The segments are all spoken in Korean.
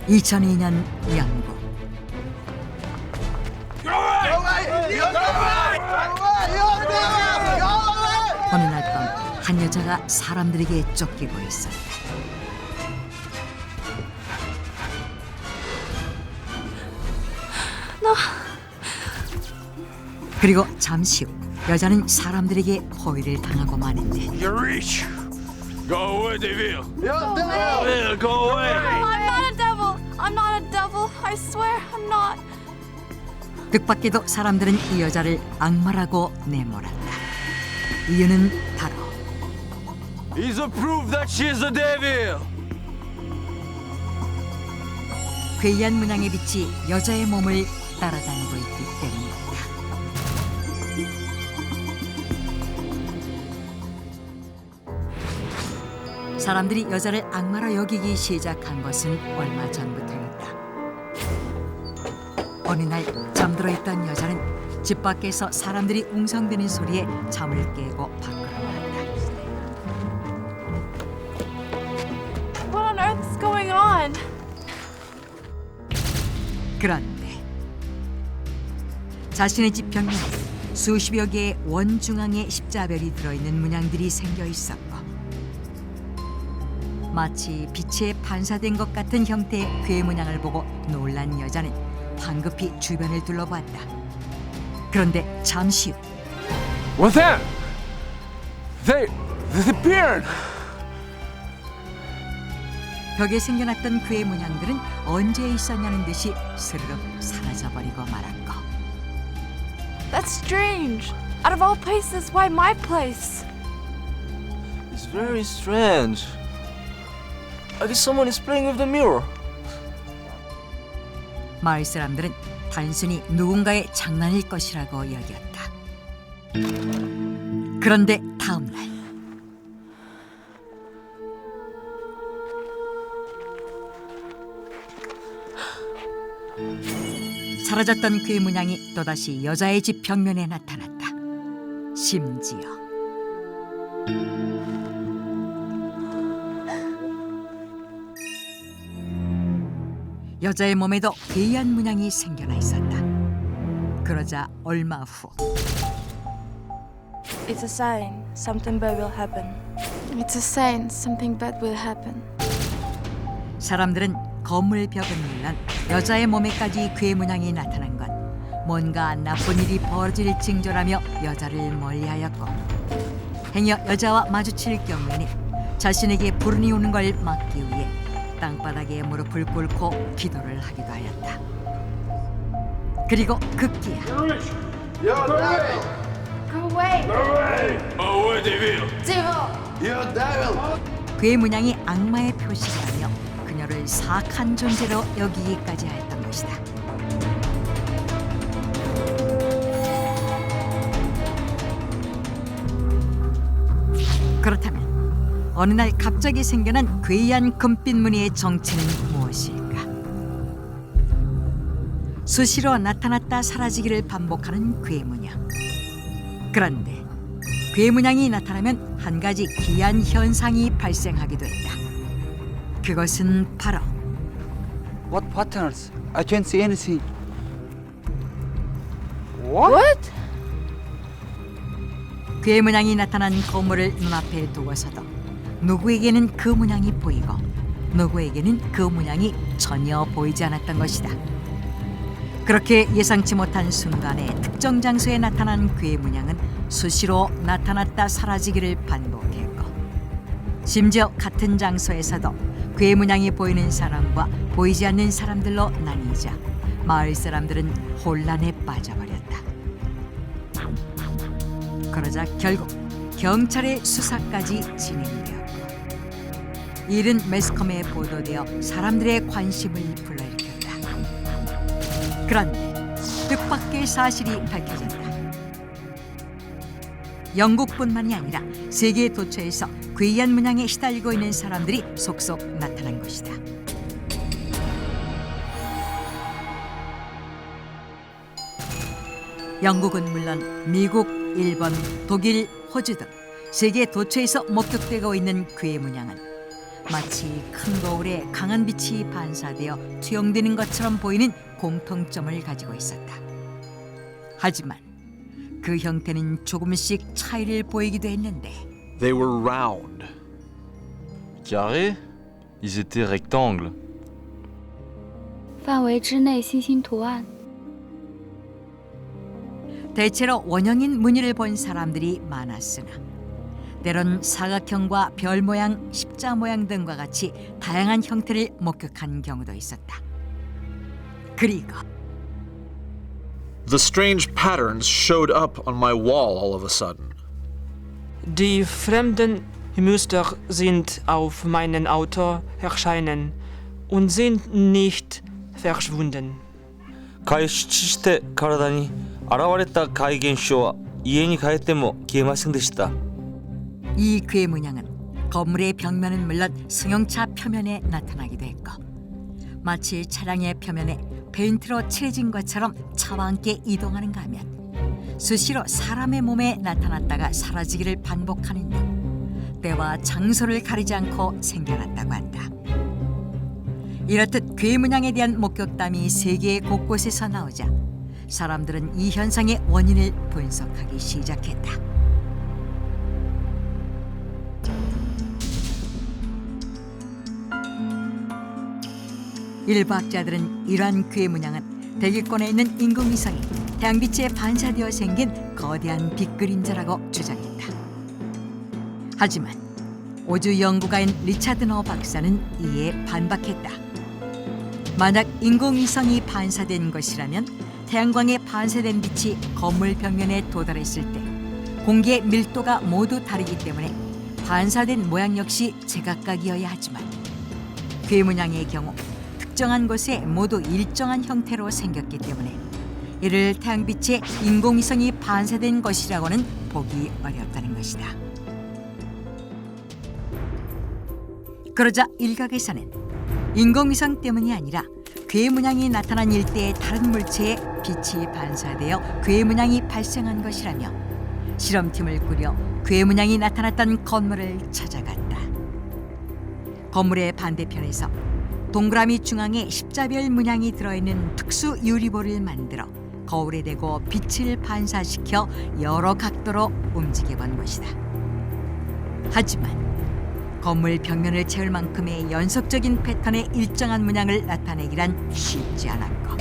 2002년 영국. 어느 날 밤 한 여자가 사람들에게 쫓기고 있었다. 그리고 잠시 후 여자는 사람들에게 포위를 당하고 마는데 You're rich. Go away, Deville. Deville, go away. I'm not a devil. I'm not a devil. I swear I'm not. 뜻밖에도 사람들은 이 여자를 악마라고 내몰았다. 이유는 바로 He's a proof that she's a devil. 괴이한 문양의 빛이 여자의 몸을 따라다니고 있기 때문이었다. 사람들이 여자를 악마로 여기기 시작한 것은 얼마 전부터였다. 어느 날 잠들어 있던 여자는 집 밖에서 사람들이 웅성대는 소리에 잠을 깨고 밖으로 나왔다. What on earth is going on? 그런데 자신의 집 벽면에 수십여 개의 원중앙의 십자별이 들어있는 문양들이 생겨 있었고 마치 빛에 반사된 것 같은 형태의 괴 문양을 보고 놀란 여자는 황급히 주변을 둘러봤다. 그런데 잠시 후 What's that? They disappeared. 벽에 생겨났던 괴 문양들은 언제 있었냐는 듯이 스르륵 사라져버리고 말았고 That's strange. Out of all places, why my place? It's very strange. I guess someone is playing with the mirror. 마을 사람들은 단순히 누군가의 장난일 것이라고 여겼다. 그런데 다음 날 사라졌던 괴 문양이 또다시 여자의 집 벽면에 나타났다. 심지어 여자의 몸에도 괴이한 문양이 생겨나 있었다. 그러자 얼마 후 It's a sign. Something bad will happen. It's a sign. Something bad will happen. 사람들은 건물 벽은 물론 여자의 몸에까지 괴 문양이 나타난 건 뭔가 나쁜 일이 벌어질 징조라며 여자를 멀리하였고 행여 여자와 마주칠 경우에는 자신에게 불운이 오는 걸 막기 위해 땅바닥에 무릎을 꿇고 기도를 하기도 하였다. 그리고 급기야 Go away. Go away, Deville. Devil. 괴 문양이 악마의 표시라며 그녀를 사악한 존재로 여기기까지 하였던 것이다. 그렇다면 어느 날 갑자기 생겨난 괴이한 금빛 무늬의 정체는 무엇일까? 수시로 나타났다 사라지기를 반복하는 괴 문양. 그런데 괴 문양이 나타나면 한 가지 기이한 현상이 발생하기도 했다. 그것은 바로 What patterns? I can't see anything. What? 괴 문양이 나타난 건물을 눈앞에 두고서도 누구에게는 그 문양이 보이고 누구에게는 그 문양이 전혀 보이지 않았던 것이다. 그렇게 예상치 못한 순간에 특정 장소에 나타난 괴 문양은 수시로 나타났다 사라지기를 반복했고 심지어 같은 장소에서도 괴 문양이 보이는 사람과 보이지 않는 사람들로 나뉘자 마을 사람들은 혼란에 빠져버렸다. 그러자 결국 경찰의 수사까지 진행되었고 일은 매스컴에 보도되어 사람들의 관심을 불러일으켰다. 그런데 뜻밖의 사실이 밝혀졌다. 영국뿐만이 아니라 세계 도처에서 괴이한 문양에 시달리고 있는 사람들이 속속 나타난 것이다. 영국은 물론 미국, 일본, 독일, 호주 등 세계 도처에서 목격되고 있는 괴 문양은 마치 큰 거울에 강한 빛이 반사되어 투영되는 것처럼 보이는 공통점을 가지고 있었다. 하지만 그 형태는 조금씩 차이를 보이기도 했는데 They were round. Carré? Ils étaient rectangles. 范围之内星星图案。 대체로 원형인 무늬를 본 사람들이 많았으나 때론 사각형과 별 모양, 십자 모양 등과 같이 다양한 형태를 목격한 경우도 있었다. 그리고 The strange patterns showed up on my wall all of a sudden. Die fremden Muster sind auf meinen Auto erschienen und sind nicht verschwunden. 開始して体に現れた怪現象は家に帰っても消えませんでした。 이 괴문양은 건물의 벽면은 물론 승용차 표면에 나타나기도 했고 마치 차량의 표면에 페인트로 칠해진 것처럼 차와 함께 이동하는가 하면 수시로 사람의 몸에 나타났다가 사라지기를 반복하는 등 때와 장소를 가리지 않고 생겨났다고 한다. 이렇듯 괴문양에 대한 목격담이 세계 곳곳에서 나오자 사람들은 이 현상의 원인을 분석하기 시작했다. 일부 학자들은 이러한 괴문양은 대기권에 있는 인공위성이 태양빛에 반사되어 생긴 거대한 빛그림자라고 주장했다. 하지만 우주 연구가인 리차드 너 박사는 이에 반박했다. 만약 인공위성이 반사된 것이라면 태양광에 반사된 빛이 건물 벽면에 도달했을 때 공기의 밀도가 모두 다르기 때문에 반사된 모양 역시 제각각이어야 하지만 괴문양의 경우 특정한 곳에 모두 일정한 형태로 생겼기 때문에 이를 태양빛에 인공위성이 반사된 것이라고는 보기 어렵다는 것이다. 그러자 일각에서는 인공위성 때문이 아니라 괴문양이 나타난 일대의 다른 물체에 빛이 반사되어 괴문양이 발생한 것이라며 실험팀을 꾸려 괴문양이 나타났던 건물을 찾아갔다. 건물의 반대편에서 동그라미 중앙에 십자별 문양이 들어있는 특수 유리볼을 만들어 거울에 대고 빛을 반사시켜 여러 각도로 움직여본 것이다. 하지만 건물 벽면을 채울 만큼의 연속적인 패턴의 일정한 문양을 나타내기란 쉽지 않았고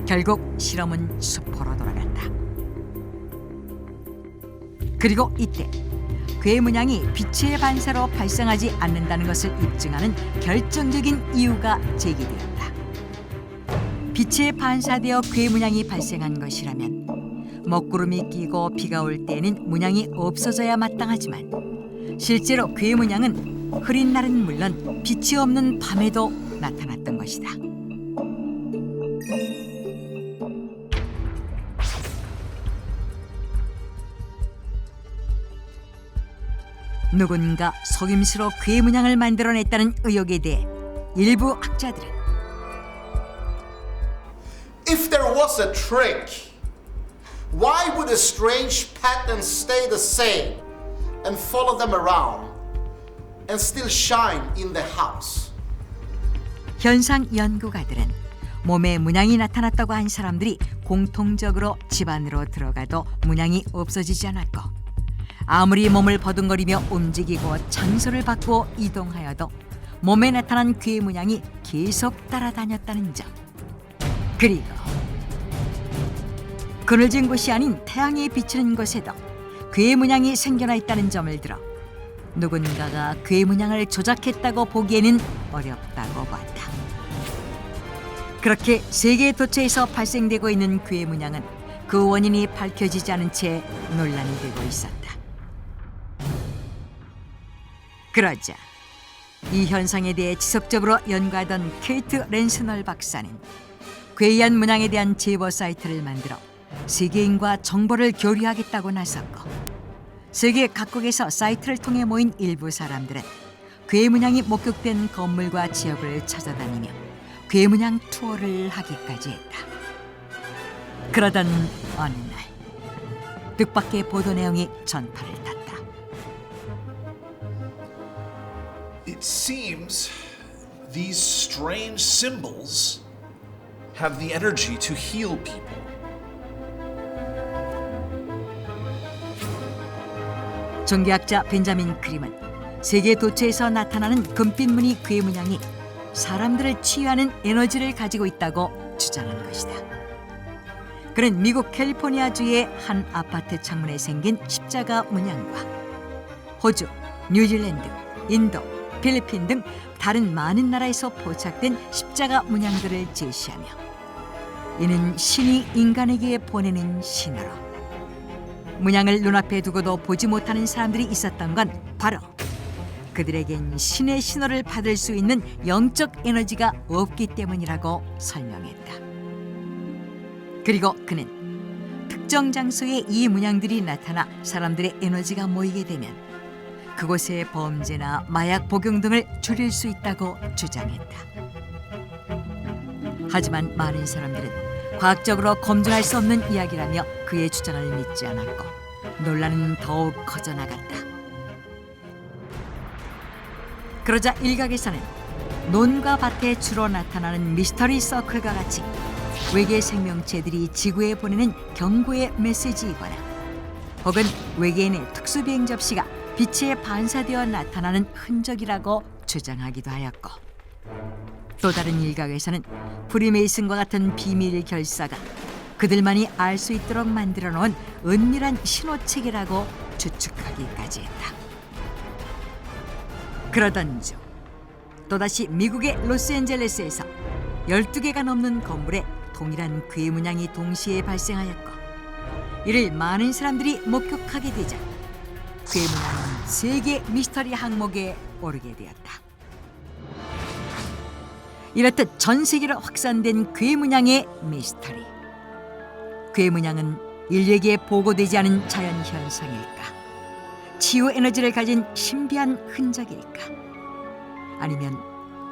결국 실험은 수포로 돌아갔다. 그리고 이때 괴문양이 빛의 반사로 발생하지 않는다는 것을 입증하는 결정적인 이유가 제기되었다. 빛에 반사되어 괴문양이 발생한 것이라면 먹구름이 끼고 비가 올 때에는 문양이 없어져야 마땅하지만 실제로 괴문양은 흐린 날은 물론 빛이 없는 밤에도 나타났던 것이다. 누군가 속임수로 괴문양을 만들어냈다는 의혹에 대해 일부 학자들은 If there was a trick, why would the strange patterns stay the same and follow them around and still shine in the house? 현상 연구가들은 몸에 문양이 나타났다고 한 사람들이 공통적으로 집 안으로 들어가도 문양이 없어지지 않았고 아무리 몸을 버둥거리며 움직이고 장소를 바꾸어 이동하여도 몸에 나타난 괴문양이 계속 따라다녔다는 점. 그리고 그늘진 곳이 아닌 태양이 비치는 곳에도 괴문양이 생겨나 있다는 점을 들어 누군가가 괴문양을 조작했다고 보기에는 어렵다고 봤다. 그렇게 세계 도처에서 발생되고 있는 괴문양은 그 원인이 밝혀지지 않은 채 논란이 되고 있었다. 그러자 이 현상에 대해 지속적으로 연구하던 케이트 랜스널 박사는 괴이한 문양에 대한 제보 사이트를 만들어 세계인과 정보를 교류하겠다고 나섰고 세계 각국에서 사이트를 통해 모인 일부 사람들은 괴문양이 목격된 건물과 지역을 찾아다니며 괴문양 투어를 하기까지 했다. 그러던 어느 날 뜻밖의 보도 내용이 전파를 탔다. It seems these strange symbols have the energy to heal people. 종교학자 벤자민 그림은 세계 도처에서 나타나는 금빛 무늬 괴문양이 사람들을 치유하는 에너지를 가지고 있다고 주장한 것이다. 그는 미국 캘리포니아주의 한 아파트 창문에 생긴 십자가 문양과 호주, 뉴질랜드, 인도, 필리핀 등 다른 많은 나라에서 포착된 십자가 문양들을 제시하며 이는 신이 인간에게 보내는 신호로 문양을 눈앞에 두고도 보지 못하는 사람들이 있었던 건 바로 그들에겐 신의 신호를 받을 수 있는 영적 에너지가 없기 때문이라고 설명했다. 그리고 그는 특정 장소에 이 문양들이 나타나 사람들의 에너지가 모이게 되면 그곳의 범죄나 마약 복용 등을 줄일 수 있다고 주장했다. 하지만 많은 사람들은 과학적으로 검증할 수 없는 이야기라며 그의 주장을 믿지 않았고 논란은 더욱 커져나갔다. 그러자 일각에서는 논과 밭에 주로 나타나는 미스터리 서클과 같이 외계 생명체들이 지구에 보내는 경고의 메시지이거나 혹은 외계인의 특수 비행 접시가 빛에 반사되어 나타나는 흔적이라고 주장하기도 하였고 또 다른 일각에서는 프리메이슨과 같은 비밀 결사가 그들만이 알 수 있도록 만들어 놓은 은밀한 신호체계라고 추측하기까지 했다. 그러던 중 또다시 미국의 로스앤젤레스에서 12개가 넘는 건물에 동일한 괴문양이 동시에 발생하였고 이를 많은 사람들이 목격하게 되자 괴문양은 세계 미스터리 항목에 오르게 되었다. 이렇듯 전 세계로 확산된 괴문양의 미스터리. 괴문양은 인류에게 보고되지 않은 자연현상일까? 치유 에너지를 가진 신비한 흔적일까? 아니면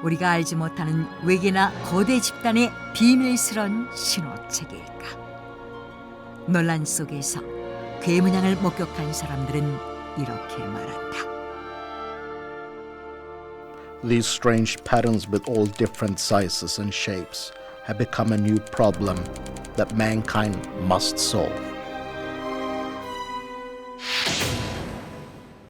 우리가 알지 못하는 외계나 거대 집단의 비밀스러운 신호체계일까? 논란 속에서 괴문양을 목격한 사람들은 이렇게 말한다. These strange patterns with all different sizes and shapes have become a new problem that mankind must solve.